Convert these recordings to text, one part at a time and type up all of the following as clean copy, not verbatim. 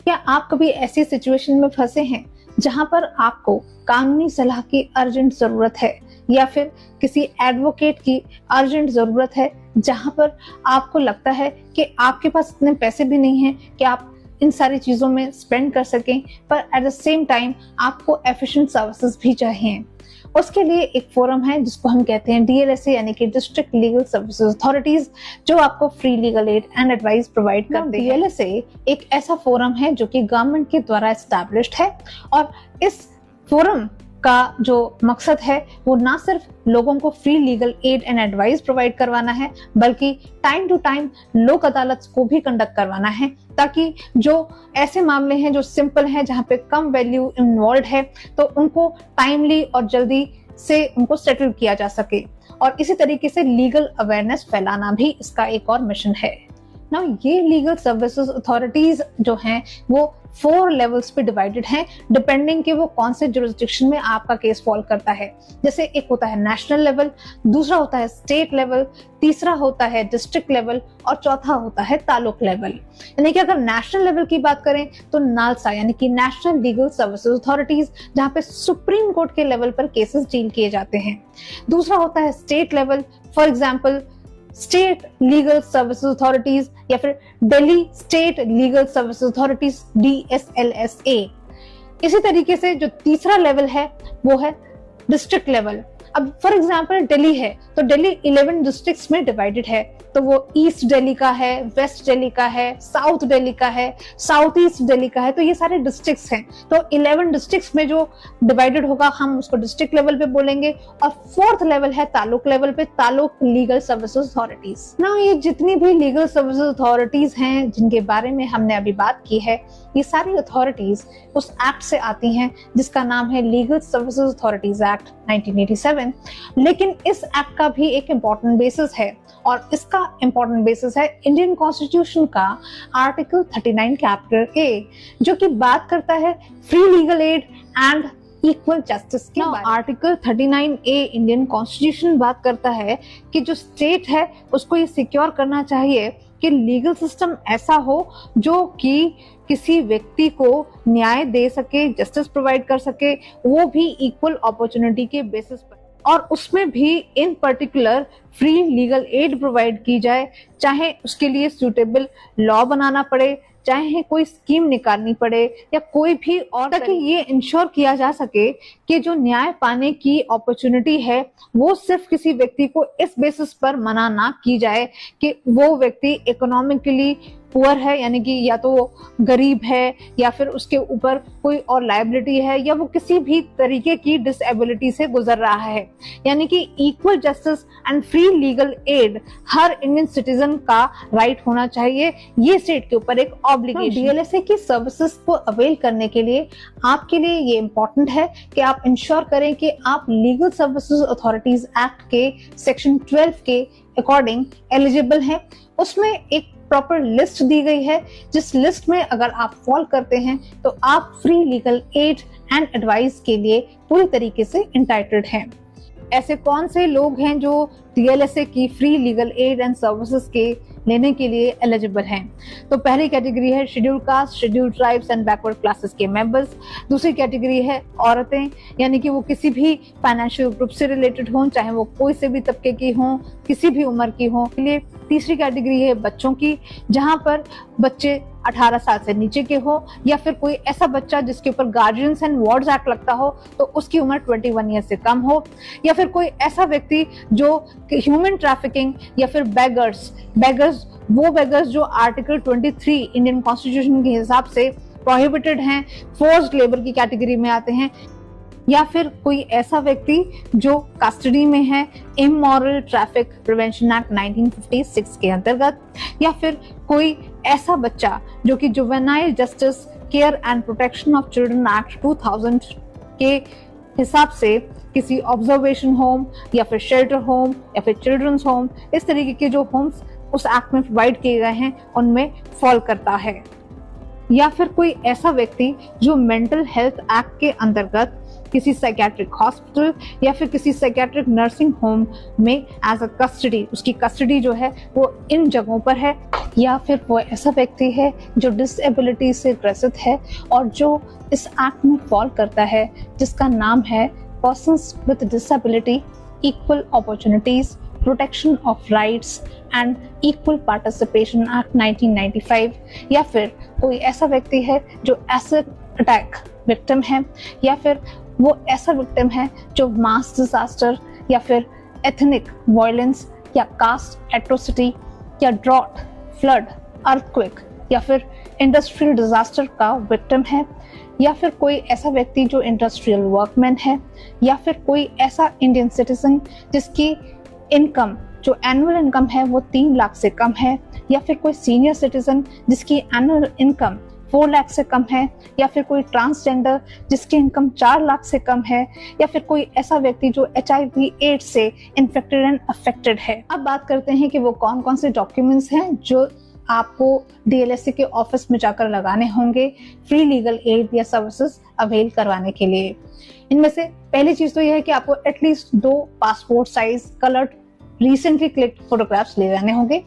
क्या आप कभी ऐसी सिचुएशन में फंसे हैं जहां पर आपको कानूनी सलाह की अर्जेंट जरूरत है या फिर किसी एडवोकेट की अर्जेंट जरूरत है, जहां पर आपको लगता है कि आपके पास इतने पैसे भी नहीं हैं कि आप इन सारी चीजों में स्पेंड कर सकें, पर एट द सेम टाइम आपको एफिशिएंट सर्विसेज भी चाहिए। उसके लिए एक फोरम है जिसको हम कहते हैं DLSA यानी कि डिस्ट्रिक्ट लीगल सर्विसेज अथॉरिटीज, जो आपको free legal aid and advice provide करते हैं। DLSA एक ऐसा फोरम है जो कि गवर्नमेंट के द्वारा एस्टैब्लिश्ड है और इस फोरम का जो मकसद है वो ना सिर्फ लोगों को free legal aid and advice provide करवाना है, बल्कि टाइम टू टाइम लोक अदालत को भी कंडक्ट करवाना है, ताकि जो ऐसे मामले हैं जो सिंपल हैं, जहां पे कम वैल्यू इन्वॉल्व है, तो उनको टाइमली और जल्दी से उनको सेटल किया जा सके। और इसी तरीके से लीगल अवेयरनेस फैलाना भी इसका एक और मिशन है। ना ये लीगल सर्विसेज अथॉरिटीज जो हैं वो 4 लेवल्स पे डिवाइडेड हैं, डिपेंडिंग कि वो कौन से जुरिस्डिक्शन में आपका केस फॉल करता है। जैसे एक होता है नेशनल लेवल, दूसरा होता है स्टेट लेवल, तीसरा होता है डिस्ट्रिक्ट लेवल और चौथा होता है तालुक लेवल। यानी कि अगर नेशनल लेवल की बात करें तो नालसा यानी कि नेशनल लीगल सर्विसेज अथॉरिटीज, जहां पे सुप्रीम कोर्ट के लेवल पर केसेस डील किए जाते हैं। दूसरा होता है state level, for example state legal services authorities या फिर Delhi state legal services authorities DSLSA। इसी तरीके से जो तीसरा लेवल है वो है डिस्ट्रिक्ट लेवल। अब फॉर एग्जांपल दिल्ली है तो दिल्ली 11 डिस्ट्रिक्ट्स में डिवाइडेड है, तो वो ईस्ट दिल्ली का है, वेस्ट दिल्ली का है, साउथ दिल्ली का है, साउथ ईस्ट दिल्ली का है, तो ये सारे डिस्ट्रिक्ट्स हैं। तो 11 डिस्ट्रिक्ट्स में जो डिवाइडेड होगा हम उसको डिस्ट्रिक्ट लेवल पे बोलेंगे। और 4th लेवल है तालुक लेवल पे, तालुक लीगल सर्विसेज अथॉरिटीज। ना ये जितनी भी लीगल सर्विसेज अथॉरिटीज हैं जिनके बारे में हमने अभी बात की है, ये सारी अथॉरिटीज उस एक्ट से आती हैं जिसका नाम है लीगल सर्विसेज अथॉरिटीज एक्ट 1987। लेकिन इस एक्ट का भी एक इम्पोर्टेंट बेसिस है और इसका इम्पोर्टेंट बेसिस है इंडियन कॉन्स्टिट्यूशन का आर्टिकल 39 कैपिटल A, जो कि बात करता है free legal aid and equal justice के बारे में। आर्टिकल 39A इंडियन कॉन्स्टिट्यूशन बात करता है कि जो स्टेट है उसको ये सिक्योर करना चाहिए कि लीगल सिस्टम ऐसा हो जो कि किसी व्यक्ति को न्याय दे सके, जस्टिस प्रोवाइड कर सके, वो भी इक्वल अपॉर्चुनिटी के बेसिस पर, और उसमें भी इन particular free legal aid provide की जाए, चाहे उसके लिए सूटेबल लॉ बनाना पड़े, चाहे कोई स्कीम निकालनी पड़े या कोई भी और, ताकि ये इंश्योर किया जा सके कि जो न्याय पाने की अपॉर्चुनिटी है वो सिर्फ किसी व्यक्ति को इस बेसिस पर मना ना की जाए कि वो व्यक्ति इकोनॉमिकली पुअर है, यानी कि या तो वो गरीब है या फिर उसके ऊपर कोई और लायबिलिटी है या वो किसी भी तरीके की डिसेबिलिटी से गुजर रहा है। यानी कि equal justice and free legal aid her Indian citizen का राइट होना चाहिए, ये स्टेट के ऊपर एक ऑब्लिगेशन। DLSA की सर्विसेज को अवेल करने के लिए आपके लिए ये इम्पोर्टेंट है कि आप इंश्योर करें कि आप लीगल सर्विसेज अथॉरिटीज एक्ट के सेक्शन 12 के अकॉर्डिंग एलिजिबल हैं। उसमें एक प्रॉपर लिस्ट दी गई है, जिस लिस्ट में अगर आप फॉल करते हैं तो आप free legal aid and advice के लिए पूरी तरीके से इंटाइटल्ड हैं। ऐसे कौन से लोग हैं जो DLSA की free legal aid and services के लेने के लिए एलिजिबल हैं? तो पहली कैटेगरी है scheduled caste, scheduled tribes and backward classes के मेंबर्स। दूसरी कैटेगरी है औरतें, यानी कि वो किसी भी फाइनेंशियल ग्रुप से रिलेटेड हों, चाहे वो कोई से भी तबके की हों, किसी भी उम्र की हों। तीसरी कैटेगरी है बच्चों की, जहां पर बच्चे 18 साल से नीचे के हो या फिर कोई ऐसा बच्चा जिसके ऊपर गार्जियंस एंड वार्ड्स एक्ट लगता हो तो उसकी उम्र 21 ईयर से कम हो, या फिर कोई ऐसा व्यक्ति जो ह्यूमन ट्रैफिकिंग या फिर बेगर्स वो बेगर्स जो आर्टिकल 23 इंडियन कॉन्स्टिट्यूशन के हिसाब से प्रोहिबिटेड हैं, फोर्स्ड लेबर की कैटेगरी में आते हैं, या फिर कोई ऐसा व्यक्ति जो कस्टडी में है इमोरल ट्रैफिक प्रिवेंशन एक्ट 1956 के अंतर्गत, या फिर कोई ऐसा बच्चा जो कि juvenile justice care and protection of children act 2000 के हिसाब से किसी ऑब्जर्वेशन होम या फिर शेल्टर होम या फिर चिल्ड्रंस होम, इस तरीके के जो होम्स उस एक्ट में प्रोवाइड किए गए हैं उनमें फॉल करता है। या फिर कोई ऐसा व्यक्ति जो मेंटल हेल्थ एक्ट के अंतर्गत किसी साइकियाट्रिक हॉस्पिटल या फिर किसी साइकियाट्रिक नर्सिंग होम में एज अ कस्टडी, उसकी कस्टडी जो है वो इन जगहों पर है, या फिर वो ऐसा व्यक्ति है जो डिसेबिलिटी से ग्रसित है और जो इस एक्ट में फॉल करता है, जिसका नाम है persons with disability equal opportunities protection of rights and equal participation act 1995, या फिर कोई ऐसा व्यक्ति है जो एसिड अटैक विक्टिम है, या फिर वो ऐसा विक्टिम है जो मास डिजास्टर या फिर एथनिक वायलेंस या कास्ट एट्रोसिटी या ड्रॉट, फ्लड, अर्थक्वेक या फिर इंडस्ट्रियल डिजास्टर का विक्टिम है, या फिर कोई ऐसा व्यक्ति जो इंडस्ट्रियल वर्कमैन है, या फिर कोई ऐसा इंडियन सिटीजन जिसकी इनकम जो एनुअल इनकम है वो 3 लाख से कम है, या फिर कोई सीनियर सिटीजन जिसकी एनुअल इनकम 4 लाख से कम है, या फिर कोई ट्रांसजेंडर जिसकी इनकम 4 लाख से कम है, या फिर कोई ऐसा व्यक्ति जो HIV एड्स से इन्फेक्टेड एंड अफेक्टेड है। अब बात करते हैं कि वो कौन कौन से डॉक्यूमेंट्स हैं जो आपको DLSA के ऑफिस में जाकर लगाने होंगे फ्री लीगल एड या सर्विसेज अवेल करवाने के लिए। इनमें से पहली चीज तो यह है कि आपको at least 2 passport size coloured recently clicked photographs ले जाने होंगे।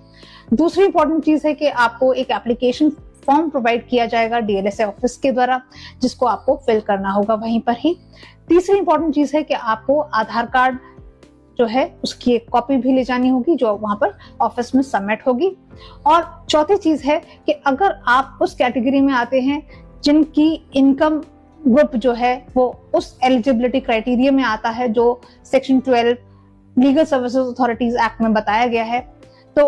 दूसरी इंपॉर्टेंट चीज है कि आपको एक एप्लीकेशन फॉर्म प्रोवाइड किया जाएगा DLSA ऑफिस के द्वारा, जिसको आपको फिल करना होगा वहीं पर ही। तीसरी इंपॉर्टेंट चीज है कि आपको आधार कार्ड जो है उसकी एक कॉपी भी ले जानी होगी जो वहां पर ऑफिस में सबमिट होगी। और चौथी चीज है कि अगर आप उस कैटेगरी में आते हैं जिनकी इनकम ग्रुप जो है वो उस एलिजिबिलिटी क्राइटेरिया में आता है जो section 12 legal services authorities act में बताया गया है, तो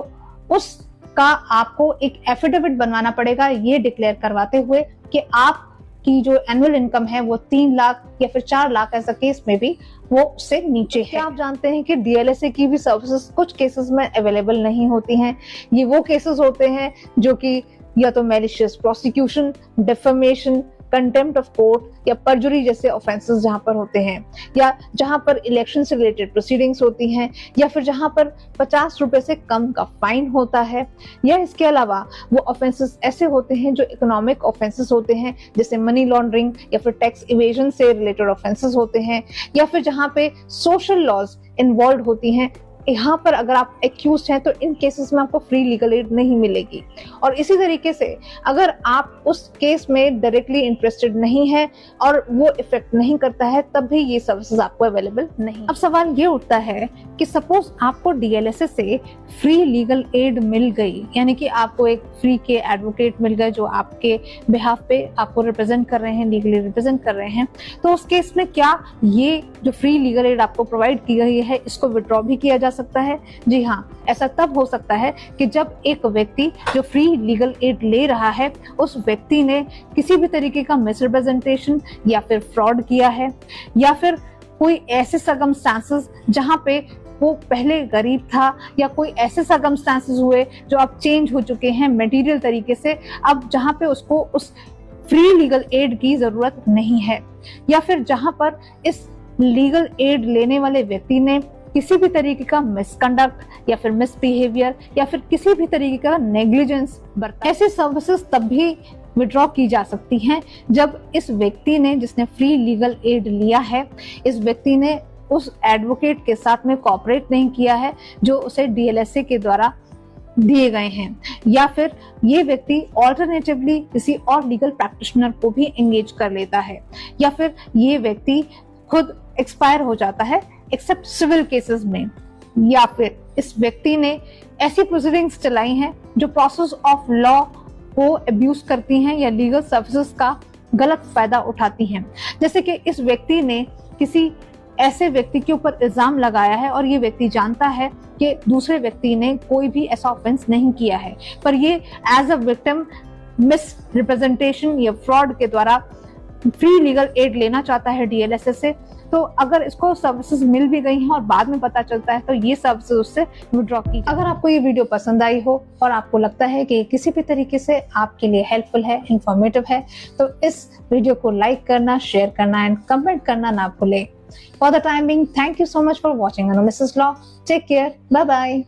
उसका आपको एक एफिडेविट बनवाना पड़ेगा ये डिक्लेयर करवाते हुए कि आप की जो एनुअल इनकम है वो 3 लाख या फिर 4 लाख ऐसा केस में भी वो उससे नीचे है। आप जानते हैं कि DLSA की भी सर्विसेज कुछ केसेस में अवेलेबल नहीं होती हैं। ये वो केसेस होते हैं जो कि या तो malicious prosecution, defamation, contempt of court या परजुरी जैसे ऑफेंसेस जहां पर होते हैं, या जहां पर इलेक्शन से रिलेटेड प्रोसीडिंग्स होती हैं, या फिर जहां पर 50 रुपए से कम का फाइन होता है, या इसके अलावा वो ऑफेंसेस ऐसे होते हैं जो इकोनॉमिक ऑफेंसेस होते हैं जैसे मनी लॉन्ड्रिंग या फिर टैक्स इवेजन से रिलेटेड ऑफेंसेस होते हैं, या फिर जहां पे सोशल लॉज इन्वॉल्व होती हैं। यहाँ पर अगर आप एक्यूज हैं तो इन केसेस में आपको फ्री लीगल एड नहीं मिलेगी। और इसी तरीके से अगर आप उस केस में डायरेक्टली इंटरेस्टेड नहीं है और वो इफेक्ट नहीं करता है तब भी ये सर्विसेज आपको अवेलेबल नहीं। अब सवाल ये उठता है कि सपोज आपको DLSA से फ्री लीगल एड मिल गई, यानी कि आपको एक फ्री के एडवोकेट मिल गए जो आपके बिहाफ पे आपको रिप्रेजेंट कर रहे हैं, लीगली रिप्रेजेंट कर रहे हैं, तो उस केस में क्या ये जो फ्री लीगल एड आपको प्रोवाइड की गई है इसको विड्रॉ भी किया जा सकता है? जी हाँ, ऐसा तब हो सकता है कि जब एक व्यक्ति जो फ्री लीगल एड ले रहा है उस व्यक्ति ने किसी भी तरीके का मिसरिप्रेजेंटेशन या फिर फ्रॉड किया है, या फिर कोई ऐसे सर्कमस्टांसेस जहां पे वो पहले गरीब था, या कोई ऐसे सर्कमस्टांसेस हुए जो अब चेंज हो चुके हैं मटेरियल तरीके से, अब जहां पे उसको उस फ्री लीगल एड की जरूरत नहीं है, या फिर जहां पर इस लीगल एड लेने वाले व्यक्ति ने किसी भी तरीके का मिसकंडक्ट या फिर मिसबिहेवियर या फिर किसी भी तरीके का नेग्लिजेंस बरता। ऐसे सर्विसेज तब भी विड्रॉ की जा सकती हैं जब इस व्यक्ति ने, जिसने फ्री लीगल एड लिया है, इस व्यक्ति ने उस एडवोकेट के साथ में कोऑपरेट नहीं किया है जो उसे DLSA के द्वारा दिए गए हैं, या फिर ये व्यक्ति ऑल्टरनेटिवली किसी और लीगल प्रैक्टिशनर को भी एंगेज कर लेता है, या फिर ये व्यक्ति खुद एक्सपायर हो जाता है एक्सेप्ट सिविल केसेस में, या फिर इस व्यक्ति ने ऐसी प्रोसीडिंग्स चलाई हैं जो प्रोसेस ऑफ लॉ को अब्यूज करती हैं या लीगल सर्विसेज का गलत फायदा उठाती हैं। जैसे कि इस व्यक्ति ने किसी ऐसे व्यक्ति के ऊपर इल्जाम लगाया है और ये व्यक्ति जानता है कि दूसरे व्यक्ति ने कोई भी ऐसा ऑफेंस नहीं किया है, पर ये as a victim misrepresentation या फ्रॉड के द्वारा फ्री लीगल एड लेना चाहता है DLSA से, तो अगर इसको सर्विसेज मिल भी गई हैं और बाद में पता चलता है तो ये सर्विसेज उससे विड्रॉ की। अगर आपको ये वीडियो पसंद आई हो और आपको लगता है कि किसी भी तरीके से आपके लिए हेल्पफुल है, इंफॉर्मेटिव है, तो इस वीडियो को लाइक करना, शेयर करना एंड कमेंट करना ना भूलें। For the time being, thank you so much for watching अनुमिसेस law. Take care, bye bye.